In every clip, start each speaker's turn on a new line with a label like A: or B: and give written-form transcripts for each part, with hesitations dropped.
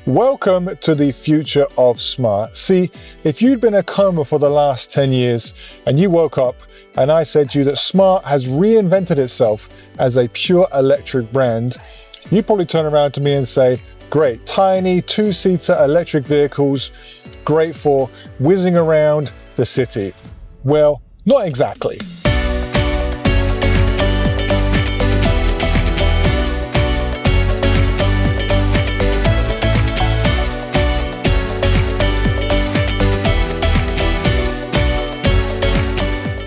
A: Welcome to the future of smart. See, if you'd been in a coma for the last 10 years and you woke up and I said to you that smart has reinvented itself as a pure electric brand, you'd probably turn around to me and say, great, tiny two-seater electric vehicles, great for whizzing around the city. Well, not exactly.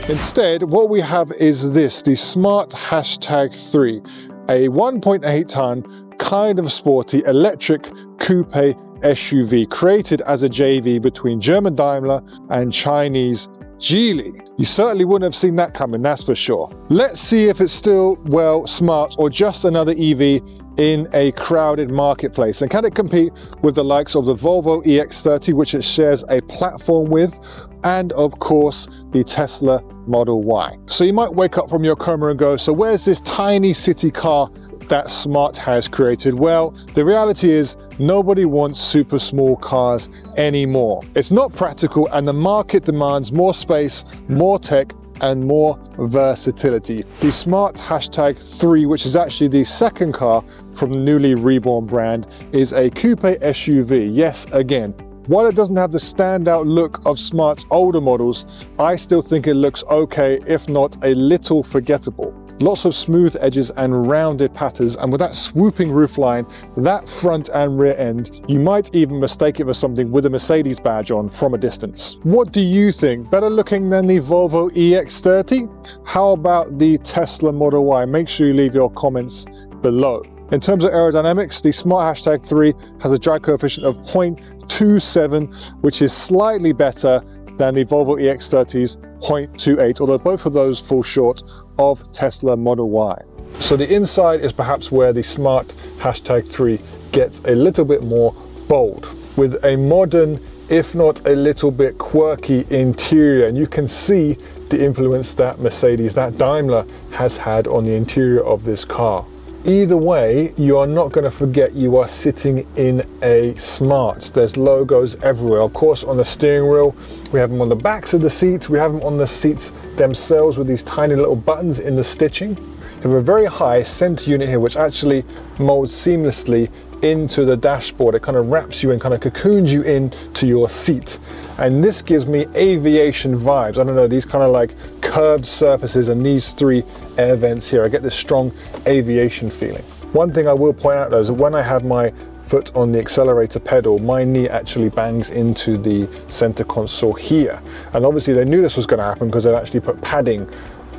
A: Instead, what we have is this, the Smart #3, a 1.8 ton kind of sporty electric coupe SUV created as a JV between German Daimler and Chinese Geely. You certainly wouldn't have seen that coming, that's for sure. Let's see if it's still, well, smart or just another EV in a crowded marketplace. And can it compete with the likes of the Volvo EX30, which it shares a platform with, and of course, the Tesla Model Y. So you might wake up from your coma and go, so where's this tiny city car that Smart has created? Well, the reality is nobody wants super small cars anymore. It's not practical and the market demands more space, more tech, and more versatility. The Smart #3, which is actually the second car from the newly reborn brand, is a coupe SUV. Yes, again, while it doesn't have the standout look of Smart's older models, I still think it looks okay, if not a little forgettable. Lots of smooth edges and rounded patterns, and with that swooping roofline, that front and rear end, you might even mistake it for something with a Mercedes badge on from a distance. What do you think? Better looking than the Volvo EX30? How about the Tesla Model Y? Make sure you leave your comments below. In terms of aerodynamics, the Smart #3 has a drag coefficient of 0.27, which is slightly better than the Volvo EX30's 0.28, although both of those fall short of Tesla Model Y. So the inside is perhaps where the Smart #3 gets a little bit more bold, with a modern, if not a little bit quirky interior. And you can see the influence that Mercedes, that Daimler has had on the interior of this car. Either way, you are not going to forget you are sitting in a Smart. There's logos everywhere. Of course, on the steering wheel, we have them on the backs of the seats. We have them on the seats themselves with these tiny little buttons in the stitching. We have a very high center unit here, which actually molds seamlessly into the dashboard. It kind of wraps you and kind of cocoons you into your seat. And this gives me aviation vibes. I don't know, these kind of like curved surfaces and these three air vents here. I get this strong aviation feeling. One thing I will point out though is that when I have my foot on the accelerator pedal, my knee actually bangs into the center console here. And obviously they knew this was going to happen because they've actually put padding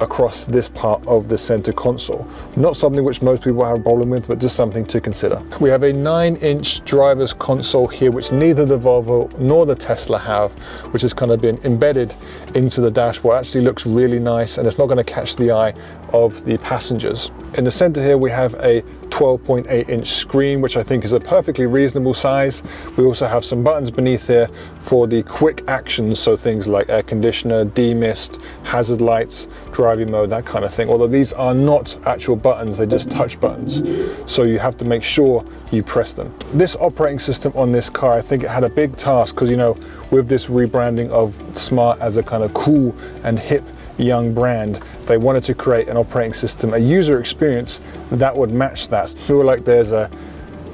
A: across this part of the center console. Not something which most people have a problem with, but just something to consider. We have a 9-inch driver's console here, which neither the Volvo nor the Tesla have, which has kind of been embedded into the dashboard. It actually looks really nice and it's not going to catch the eye of the passengers. In the center here we have a 12.8-inch screen, which I think is a perfectly reasonable size. We also have some buttons beneath here for the quick actions, so things like air conditioner, demist, hazard lights, driving mode, that kind of thing. Although these are not actual buttons, they're just touch buttons. So you have to make sure you press them. This operating system on this car, I think it had a big task because, you know, with this rebranding of Smart as a kind of cool and hip young brand, they wanted to create an operating system, a user experience that would match that. I feel like there's a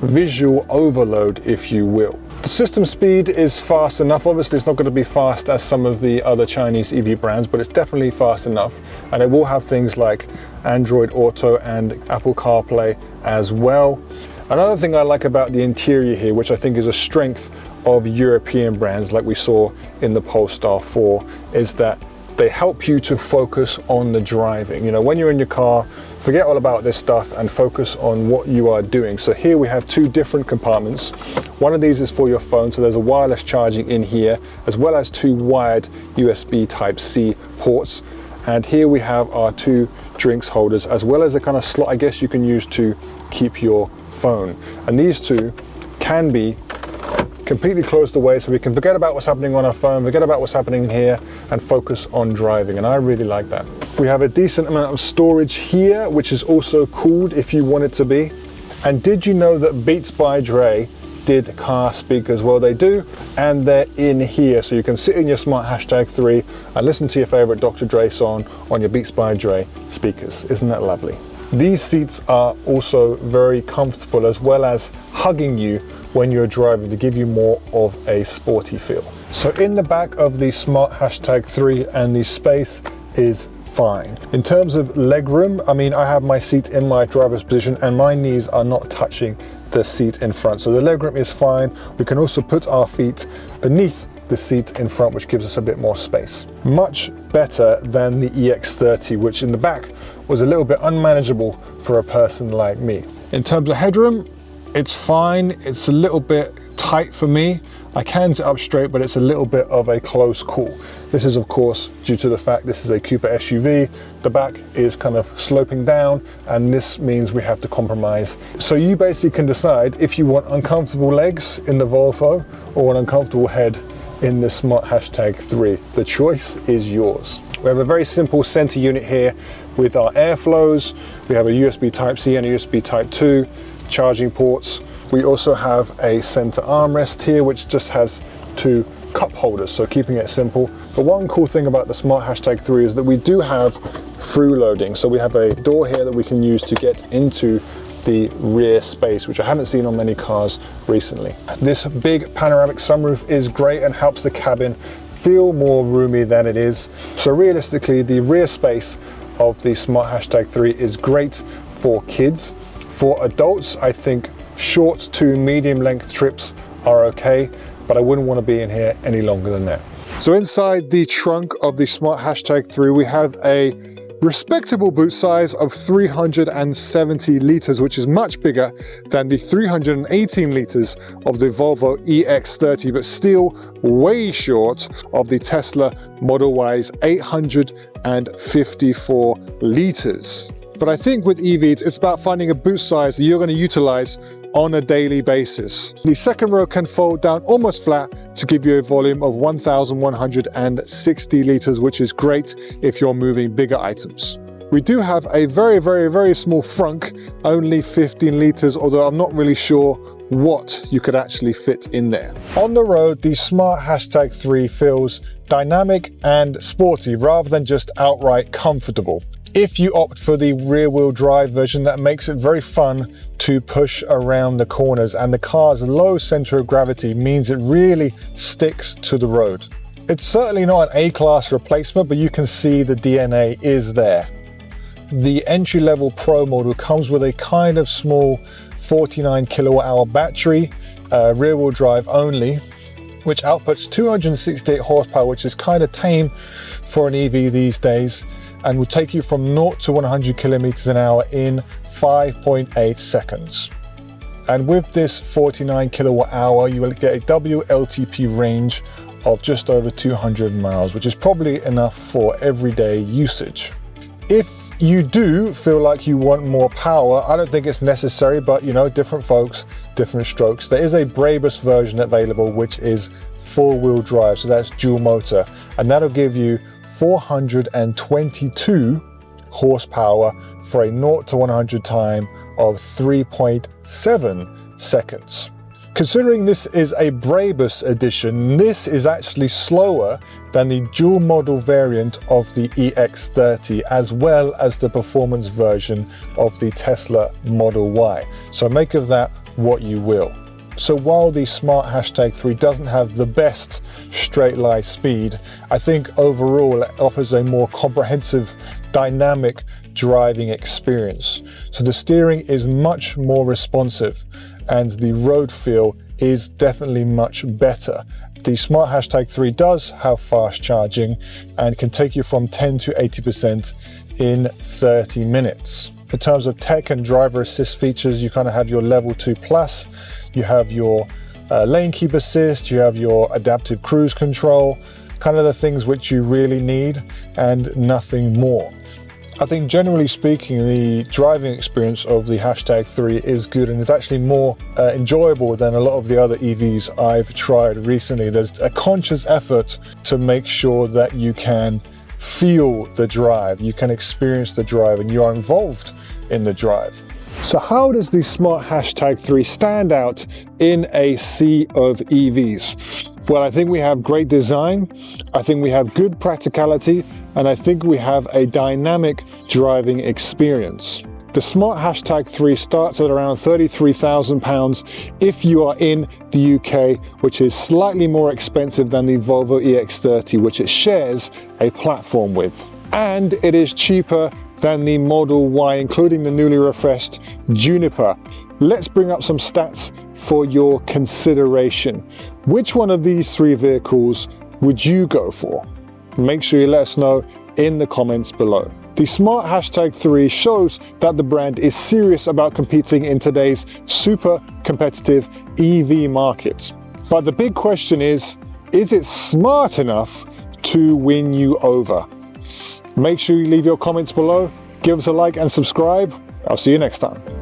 A: visual overload, if you will. The system speed is fast enough. Obviously it's not going to be fast as some of the other Chinese EV brands, but it's definitely fast enough, and it will have things like Android Auto and Apple CarPlay as well. Another thing I like about the interior here, which I think is a strength of European brands like we saw in the Polestar 4, is that they help you to focus on the driving. You know, when you're in your car, forget all about this stuff and focus on what you are doing. So here we have two different compartments. One of these is for your phone, so there's a wireless charging in here, as well as two wired USB Type-C ports. And here we have our two drinks holders, as well as a kind of slot I guess you can use to keep your phone. And these two can be completely closed away, so we can forget about what's happening on our phone, forget about what's happening here, and focus on driving, and I really like that. We have a decent amount of storage here, which is also cooled if you want it to be. And did you know that Beats by Dre did car speakers? Well, they do, and they're in here. So you can sit in your smart #3 and listen to your favorite Dr. Dre song on your Beats by Dre speakers. Isn't that lovely? These seats are also very comfortable, as well as hugging you when you're driving to give you more of a sporty feel. So in the back of the smart #3, and the space is fine. In terms of legroom, I mean, I have my seat in my driver's position and my knees are not touching the seat in front. So the legroom is fine. We can also put our feet beneath the seat in front, which gives us a bit more space. Much better than the EX30, which in the back was a little bit unmanageable for a person like me. In terms of headroom, it's fine. It's a little bit tight for me. I can sit up straight, but it's a little bit of a close call. This is of course due to the fact this is a Cooper SUV. The back is kind of sloping down, and this means we have to compromise. So you basically can decide if you want uncomfortable legs in the Volvo or an uncomfortable head in the smart #3. The choice is yours. We have a very simple center unit here with our airflows. We have a USB Type-C and a USB Type-2 charging ports. We also have a center armrest here, which just has 2 cup holders, so keeping it simple. But one cool thing about the smart #3 is that we do have through loading. So we have a door here that we can use to get into the rear space, which I haven't seen on many cars recently. This big panoramic sunroof is great and helps the cabin feel more roomy than it is. So realistically, the rear space of the smart #3 is great for kids. For adults, I think short to medium length trips are okay, but I wouldn't want to be in here any longer than that. So inside the trunk of the smart #3, we have a respectable boot size of 370 litres, which is much bigger than the 318 litres of the Volvo EX30, but still way short of the Tesla Model Y's 854 litres. But I think with EVs, it's about finding a boot size that you're going to utilize on a daily basis. The second row can fold down almost flat to give you a volume of 1,160 litres, which is great if you're moving bigger items. We do have a very small frunk, only 15 litres, although I'm not really sure what you could actually fit in there. On the road, the smart #3 feels dynamic and sporty rather than just outright comfortable. If you opt for the rear-wheel drive version, that makes it very fun to push around the corners, and the car's low center of gravity means it really sticks to the road. It's certainly not an A-class replacement, but you can see the DNA is there. The entry-level Pro model comes with a kind of small 49 kilowatt-hour battery, rear-wheel drive only, which outputs 268 horsepower, which is kind of tame for an EV these days, and will take you from 0 to 100 kilometers an hour in 5.8 seconds. And with this 49 kilowatt hour, you will get a WLTP range of just over 200 miles, which is probably enough for everyday usage. If you do feel like you want more power, I don't think it's necessary, but you know, different folks, different strokes. There is a Brabus version available, which is four-wheel drive, so that's dual motor, and that'll give you 422 horsepower for a 0 to 100 time of 3.7 seconds. Considering this is a Brabus edition, this is actually slower than the dual model variant of the EX30, as well as the performance version of the Tesla Model Y. So make of that what you will. So while the smart #3 doesn't have the best straight line speed, I think overall it offers a more comprehensive, dynamic driving experience. So the steering is much more responsive and the road feel is definitely much better. The smart #3 does have fast charging and can take you from 10 to 80% in 30 minutes. In terms of tech and driver assist features, you kind of have your level 2 plus, you have your lane keep assist, you have your adaptive cruise control, kind of the things which you really need and nothing more. I think generally speaking, the driving experience of the #3 is good, and it's actually more enjoyable than a lot of the other EVs I've tried recently. There's a conscious effort to make sure that you can feel the drive, you can experience the drive, and you are involved in the drive. So how does the Smart Hashtag 3 stand out in a sea of EVs? Well, I think we have great design, I think we have good practicality, and I think we have a dynamic driving experience. The Smart Hashtag 3 starts at around £33,000 if you are in the UK, which is slightly more expensive than the Volvo EX30, which it shares a platform with. And it is cheaper than the Model Y, including the newly refreshed Juniper. Let's bring up some stats for your consideration. Which one of these three vehicles would you go for? Make sure you let us know in the comments below. The Smart Hashtag 3 shows that the brand is serious about competing in today's super competitive EV market. But the big question is it smart enough to win you over? Make sure you leave your comments below, give us a like and subscribe. I'll see you next time.